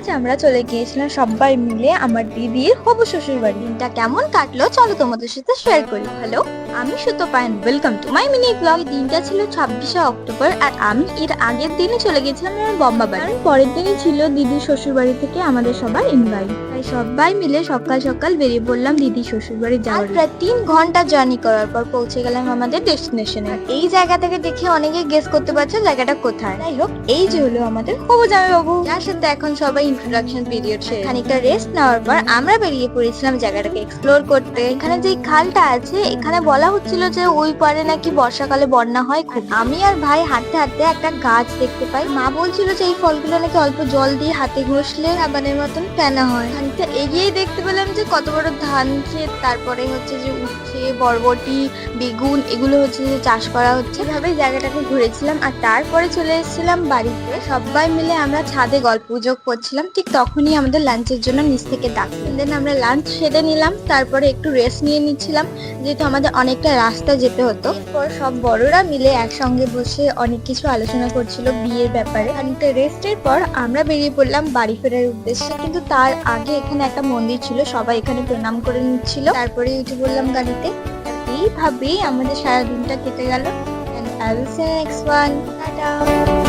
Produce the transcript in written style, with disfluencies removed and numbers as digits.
আজ আমরা চলে গিয়েছিলাম সবাই মিলে আমার দিদির হবু শ্বশুর বাড়ি। দিনটা কেমন কাটলো চলো তোমাদের সাথে শেয়ার করি। হ্যালো, আমি Sutopayan, welcome to my mini blog. দিনটা ছিল 26শে অক্টোবর আর আমি এর আগের দিনে চলে গেছিলাম আমার বম্বা বাড়ি, কারণ পরের দিনই ছিল দিদির শ্বশুর বাড়ি থেকে আমাদের সবার ইনভাইট। তাই সবাই মিলে সকাল সকাল বেরিয়ে পড়লাম দিদির শ্বশুর বাড়ি যাওয়ার। প্রায় 3 ঘন্টা জার্নি করার পর পৌঁছে গেলাম আমাদের ডেস্টিনেশনে। এই জায়গা থেকে দেখে অনেকে গেস করতে পারছো জায়গাটা কোথায়। যাই হোক, এই যে হলো আমাদের হবু জামাইবাবু, যার সাথে এখন সবাই ইন্ট্রোডাকশন পিরিয়ড শেষ। খানিকটা রেস্ট নেওয়ার পর আমরা বেরিয়ে পড়েছিলাম জায়গাটাকে এক্সপ্লোর করতে। এখানে যে খালটা আছে, এখানে বলা হচ্ছিল যে ওই পারে নাকি বর্ষাকালে বন্যা হয় খুব। আমি আর ভাই হাঁটতে হাঁটতে একটা গাছ দেখতে পাই। মা বলছিল যে এই ফলগুলো নাকি অল্প জল দিয়ে হাতে ঘষলে সাবানের মতন ফেনা হয়। খানিকটা এগিয়েই দেখতে পেলাম যে কত বড় ধান ক্ষেত, তারপরে হচ্ছে যে উচ্ছে, বরবটি, বেগুন, এগুলো হচ্ছে যে চাষ করা হচ্ছে। এভাবে জায়গাটাকে ঘুরেছিলাম আর তারপরে চলে এসেছিলাম বাড়িতে। সবাই মিলে আমরা ছাদে গল্প গুজব করছিলাম। ঠিক তখনই আমাদের লাঞ্চের জন্য নিচ থেকে ডাকলো। দেন আমরা লাঞ্চ সেরে নিলাম, তারপরে একটু রেস্ট নিয়ে নিচ্ছিলাম যেহেতু আমাদের অনেকটা রাস্তা যেতে হতো। এরপর সব বড়রা মিলে একসঙ্গে বসে অনেক কিছু আলোচনা করছিল বিয়ের ব্যাপারে। খানিকটা রেস্টের পর আমরা বেরিয়ে পড়লাম বাড়ি ফেরার উদ্দেশ্যে। কিন্তু তার আগে এখানে একটা মন্দির ছিল, সবাই এখানে প্রণাম করে নিচ্ছিল। তারপরে উঠে পড়লাম গাড়িতে। এইভাবেই আমাদের সারা দিনটা কেটে গেল। And I will see you next one. Tata.